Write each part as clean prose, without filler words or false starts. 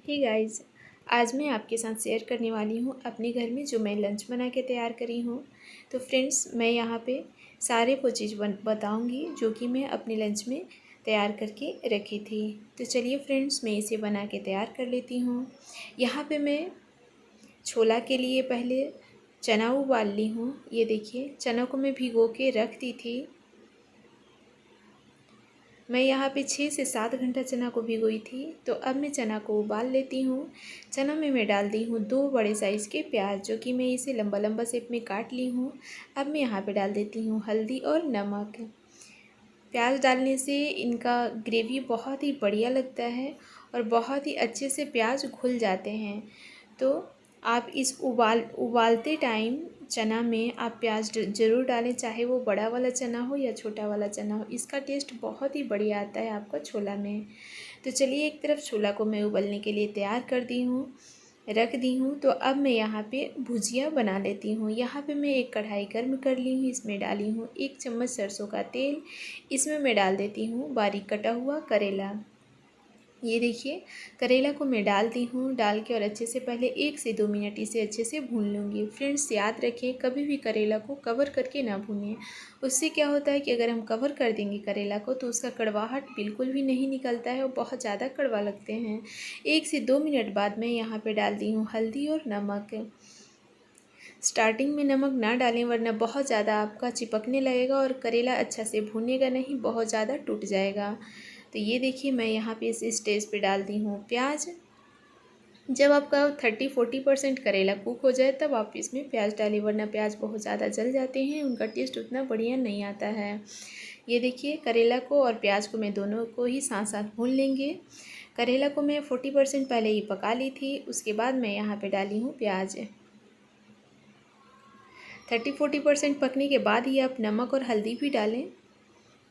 Hey guys, आज मैं आपके साथ शेयर करने वाली हूँ अपने घर में जो मैं लंच बना के तैयार करी हूँ। तो फ्रेंड्स, मैं यहाँ पे सारे वो चीज़ बताऊँगी जो कि मैं अपने लंच में तैयार करके रखी थी। तो चलिए फ्रेंड्स, मैं इसे बना के तैयार कर लेती हूँ। यहाँ पे मैं छोला के लिए पहले चना उबाल ली हूँ। ये देखिए, चना को मैं भिगो के रख दी थी। मैं यहाँ पे 6 से 7 घंटा चना को भिगोई थी। तो अब मैं चना को उबाल लेती हूँ। चना में मैं डाल दी हूँ 2 बड़े साइज़ के प्याज, जो कि मैं इसे लंबा लंबा शेप में काट ली हूँ। अब मैं यहाँ पे डाल देती हूँ हल्दी और नमक। प्याज डालने से इनका ग्रेवी बहुत ही बढ़िया लगता है और बहुत ही अच्छे से प्याज घुल जाते हैं। तो आप इस उबालते टाइम चना में आप प्याज ज़रूर डालें, चाहे वो बड़ा वाला चना हो या छोटा वाला चना हो। इसका टेस्ट बहुत ही बढ़िया आता है आपका छोला में। तो चलिए, एक तरफ छोला को मैं उबलने के लिए तैयार कर दी हूँ, रख दी हूँ। तो अब मैं यहाँ पे भुजिया बना लेती हूँ। यहाँ पे मैं एक कढ़ाई गर्म कर ली हूँ, इसमें डाली हूँ 1 चम्मच सरसों का तेल। इसमें मैं डाल देती हूँ बारीक कटा हुआ करेला। ये देखिए, करेला को मैं डाल दी हूँ। डाल के और अच्छे से पहले 1 से 2 मिनट इसे अच्छे से भून लूँगी। फ्रेंड्स, याद रखें, कभी भी करेला को कवर करके ना भूनें। उससे क्या होता है कि अगर हम कवर कर देंगे करेला को तो उसका कड़वाहट बिल्कुल भी नहीं निकलता है और बहुत ज़्यादा कड़वा लगते हैं। 1 से 2 मिनट बाद मैं यहाँ पर डाल दी हूँ हल्दी और नमक। स्टार्टिंग में नमक ना डालें, वरना बहुत ज़्यादा आपका चिपकने लगेगा और करेला अच्छा से भुनेगा नहीं, बहुत ज़्यादा टूट जाएगा। तो ये देखिए, मैं यहाँ पे इस स्टेज पे डाल दी हूँ प्याज। जब आपका 30-40% करेला कुक हो जाए तब आप इसमें प्याज डालें, वरना प्याज बहुत ज़्यादा जल जाते हैं, उनका टेस्ट उतना बढ़िया नहीं आता है। ये देखिए, करेला को और प्याज को मैं दोनों को ही साथ साथ भून लेंगे। करेला को मैं 40% पहले ही पका ली थी, उसके बाद मैं यहाँ पे डाली हूँ प्याज। 30-40% पकने के बाद ही आप नमक और हल्दी भी डालें,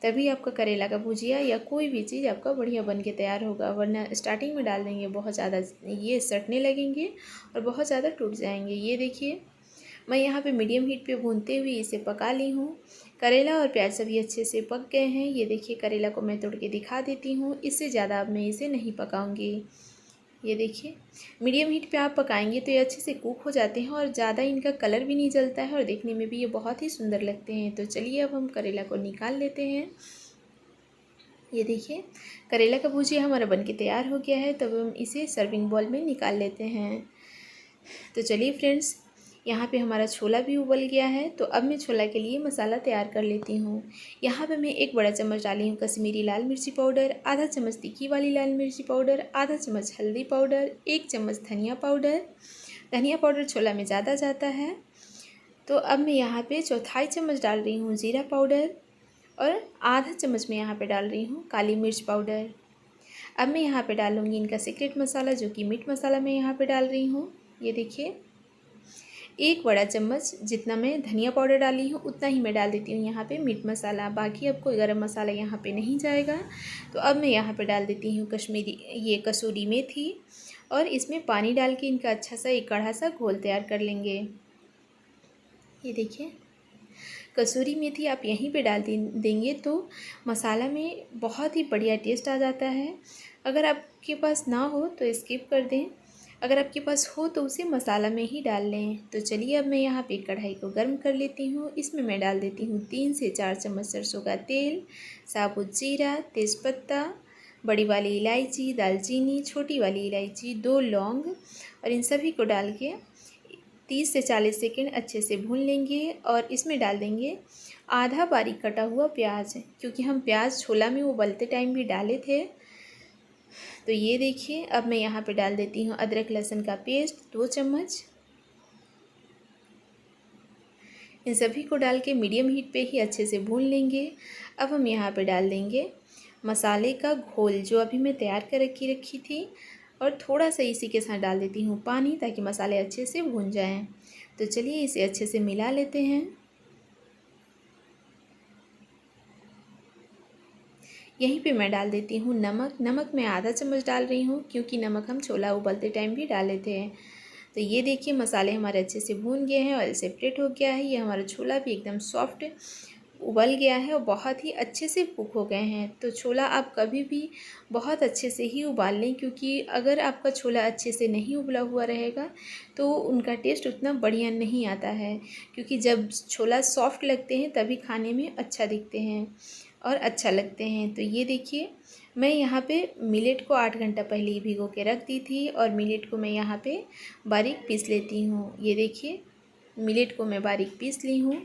तभी आपका करेला का भुजिया या कोई भी चीज़ आपका बढ़िया बन के तैयार होगा। वरना स्टार्टिंग में डाल देंगे बहुत ज़्यादा ये सटने लगेंगे और बहुत ज़्यादा टूट जाएंगे। ये देखिए, मैं यहाँ पे मीडियम हीट पे भूनते हुए इसे पका ली हूँ। करेला और प्याज सभी अच्छे से पक गए हैं। ये देखिए, करेला को मैं तोड़ के दिखा देती हूँ। इससे ज़्यादा अब मैं इसे नहीं पकाऊँगी। ये देखिए, मीडियम हीट पे आप पकाएंगे तो ये अच्छे से कुक हो जाते हैं और ज़्यादा इनका कलर भी नहीं जलता है और देखने में भी ये बहुत ही सुंदर लगते हैं। तो चलिए, अब हम करेला को निकाल लेते हैं। ये देखिए, करेला का भुजिया हमारा बनके तैयार हो गया है। तब हम इसे सर्विंग बॉल में निकाल लेते हैं। तो चलिए फ्रेंड्स, यहाँ पे हमारा छोला भी उबल गया है। तो अब मैं छोला के लिए मसाला तैयार कर लेती हूँ। यहाँ पे मैं 1 बड़ा चम्मच डाली हूँ कश्मीरी लाल मिर्ची पाउडर, आधा चम्मच तीखी वाली लाल मिर्ची पाउडर, आधा चम्मच हल्दी पाउडर, 1 चम्मच धनिया पाउडर। धनिया पाउडर छोला में ज़्यादा जाता है। तो अब मैं यहाँ पे चौथाई चम्मच डाल रही हूँ जीरा पाउडर और आधा चम्मच मैं यहाँ पे डाल रही हूँ काली मिर्च पाउडर। अब मैं यहाँ पे डालूँगी इनका सीक्रेट मसाला, जो कि मीट मसाला मैं यहाँ पे डाल रही हूँ। ये देखिए, 1 बड़ा चम्मच जितना मैं धनिया पाउडर डाली हूँ उतना ही मैं डाल देती हूँ यहाँ पे मीट मसाला। बाकी अब कोई गरम मसाला यहाँ पे नहीं जाएगा। तो अब मैं यहाँ पे डाल देती हूँ कसूरी मेथी और इसमें पानी डाल के इनका अच्छा सा एक कढ़ा सा घोल तैयार कर लेंगे। ये देखिए, कसूरी मेथी आप यहीं पे डाल देंगे तो मसाला में बहुत ही बढ़िया टेस्ट आ जाता है। अगर आपके पास ना हो तो स्किप कर दें, अगर आपके पास हो तो उसे मसाला में ही डाल लें। तो चलिए, अब मैं यहाँ पे कढ़ाई को गर्म कर लेती हूँ। इसमें मैं डाल देती हूँ 3 से 4 चम्मच सरसों का तेल, साबुत जीरा, तेज़पत्ता, बड़ी वाली इलायची, दालचीनी, छोटी वाली इलायची, 2 लौंग और इन सभी को डाल के 30 से 40 सेकेंड अच्छे से भून लेंगे। और इसमें डाल देंगे आधा बारीक कटा हुआ प्याज, क्योंकि हम प्याज छोला में उबलते टाइम भी डाले थे। तो ये देखिए, अब मैं यहाँ पे डाल देती हूँ अदरक लहसुन का पेस्ट 2 चम्मच। इन सभी को डाल के मीडियम हीट पे ही अच्छे से भून लेंगे। अब हम यहाँ पे डाल देंगे मसाले का घोल, जो अभी मैं तैयार कर रखी थी, और थोड़ा सा इसी के साथ डाल देती हूँ पानी, ताकि मसाले अच्छे से भून जाएं। तो चलिए, इसे अच्छे से मिला लेते हैं। यहीं पे मैं डाल देती हूँ नमक। नमक मैं आधा चम्मच डाल रही हूँ, क्योंकि नमक हम छोला उबलते टाइम भी डाले थे। तो ये देखिए, मसाले हमारे अच्छे से भून गए हैं, ऑयल सेपरेट हो गया है। ये हमारा छोला भी एकदम सॉफ्ट उबल गया है और बहुत ही अच्छे से कुक हो गए हैं। तो छोला आप कभी भी बहुत अच्छे से ही उबाल लें, क्योंकि अगर आपका छोला अच्छे से नहीं उबला हुआ रहेगा तो उनका टेस्ट उतना बढ़िया नहीं आता है, क्योंकि जब छोला सॉफ्ट लगते हैं तभी खाने में अच्छा दिखते हैं और अच्छा लगते हैं। तो ये देखिए, मैं यहाँ पे मिलेट को 8 घंटा पहले ही भिगो के रख दी थी और मिलेट को मैं यहाँ पे बारीक पीस लेती हूँ। ये देखिए, मिलेट को मैं बारीक पीस ली हूँ।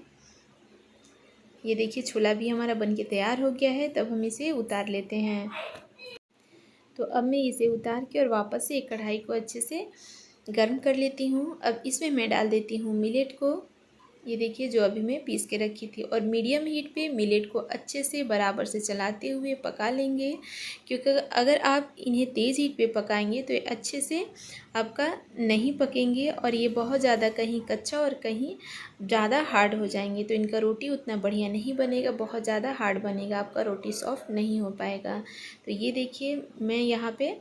ये देखिए, छोला भी हमारा बनके तैयार हो गया है। तब हम इसे उतार लेते हैं। तो अब मैं इसे उतार के और वापस से एक कढ़ाई को अच्छे से गर्म कर लेती हूँ। अब इसमें मैं डाल देती हूँ मिलेट को। ये देखिए, जो अभी मैं पीस के रखी थी, और मीडियम हीट पे मिलेट को अच्छे से बराबर से चलाते हुए पका लेंगे, क्योंकि अगर आप इन्हें तेज़ हीट पे पकाएंगे तो ये अच्छे से आपका नहीं पकेंगे और ये बहुत ज़्यादा कहीं कच्चा और कहीं ज़्यादा हार्ड हो जाएंगे। तो इनका रोटी उतना बढ़िया नहीं बनेगा, बहुत ज़्यादा हार्ड बनेगा, आपका रोटी सॉफ्ट नहीं हो पाएगा। तो ये देखिए, मैं यहाँ पे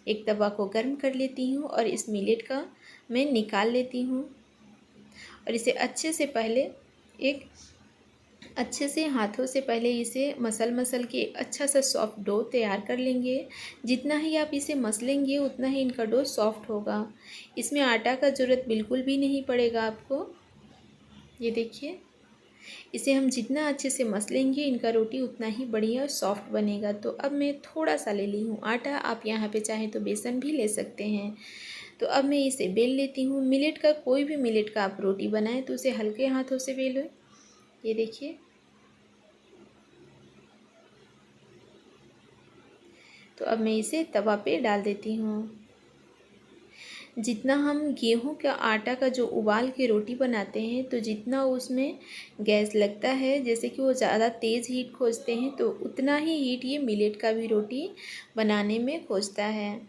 एक तवा को गर्म कर लेती हूँ और इस मिलेट का मैं निकाल लेती हूँ और इसे अच्छे से हाथों से पहले इसे मसल के अच्छा सा सॉफ्ट डो तैयार कर लेंगे। जितना ही आप इसे मसलेंगे उतना ही इनका डो सॉफ्ट होगा। इसमें आटा का ज़रूरत बिल्कुल भी नहीं पड़ेगा आपको। ये देखिए, इसे हम जितना अच्छे से मसलेंगे इनका रोटी उतना ही बढ़िया और सॉफ्ट बनेगा। तो अब मैं थोड़ा सा ले ली हूँ आटा, आप यहाँ पे चाहें तो बेसन भी ले सकते हैं। तो अब मैं इसे बेल लेती हूँ। मिलेट का, कोई भी मिलेट का आप रोटी बनाएं तो उसे हल्के हाथों से बेलो। ये देखिए, तो अब मैं इसे तवा पे डाल देती हूँ। जितना हम गेहूं का आटा का जो उबाल के रोटी बनाते हैं, तो जितना उसमें गैस लगता है, जैसे कि वो ज़्यादा तेज़ हीट खोजते हैं, तो उतना ही हीट ये मिलेट का भी रोटी बनाने में खोजता है।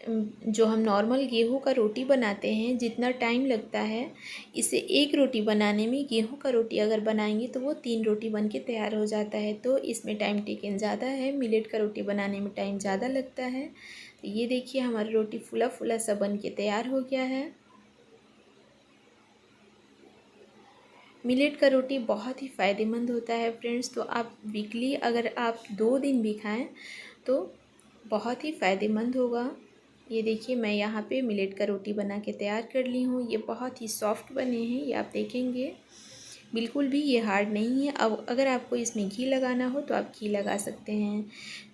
जो हम नॉर्मल गेहूं का रोटी बनाते हैं, जितना टाइम लगता है इसे एक रोटी बनाने में, गेहूं का रोटी अगर बनाएंगे तो वो 3 रोटी बन के तैयार हो जाता है। तो इसमें टाइम टेकन ज़्यादा है, मिलेट का रोटी बनाने में टाइम ज़्यादा लगता है। तो ये देखिए, हमारी रोटी फूला फूला सा बन के तैयार हो गया है। मिलेट का रोटी बहुत ही फ़ायदेमंद होता है फ्रेंड्स। तो आप वीकली अगर आप 2 दिन भी खाएं तो बहुत ही फ़ायदेमंद होगा। ये देखिए, मैं यहाँ पे मिलेट का रोटी बना के तैयार कर ली हूँ। ये बहुत ही सॉफ्ट बने हैं, ये आप देखेंगे बिल्कुल भी ये हार्ड नहीं है। अब अगर आपको इसमें घी लगाना हो तो आप घी लगा सकते हैं।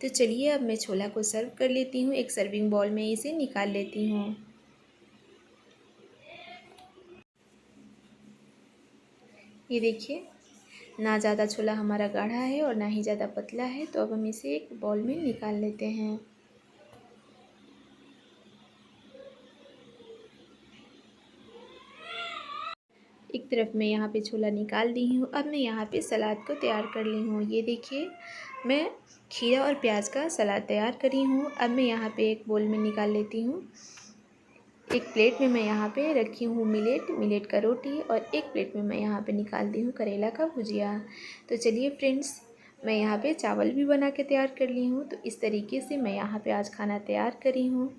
तो चलिए, अब मैं छोला को सर्व कर लेती हूँ। एक सर्विंग बाउल में इसे निकाल लेती हूँ। ये देखिए, ना ज़्यादा छोला हमारा गाढ़ा है और ना ही ज़्यादा पतला है। तो अब हम इसे एक बाउल में निकाल लेते हैं। एक तरफ मैं यहाँ पे छोला निकाल दी हूँ। अब मैं यहाँ पे सलाद को तैयार कर ली हूँ। ये देखिए, मैं खीरा और प्याज का सलाद तैयार करी हूँ। अब मैं यहाँ पे एक बोल में निकाल लेती हूँ। एक प्लेट में मैं यहाँ पे रखी हूँ मिलेट का रोटी, और एक प्लेट में मैं यहाँ पे निकाल दी हूँ करेला का भुजिया। तो चलिए फ्रेंड्स, मैं यहाँ पे चावल भी बना के तैयार कर ली हूँ। तो इस तरीके से मैं यहाँ पे आज खाना तैयार करी हूँ।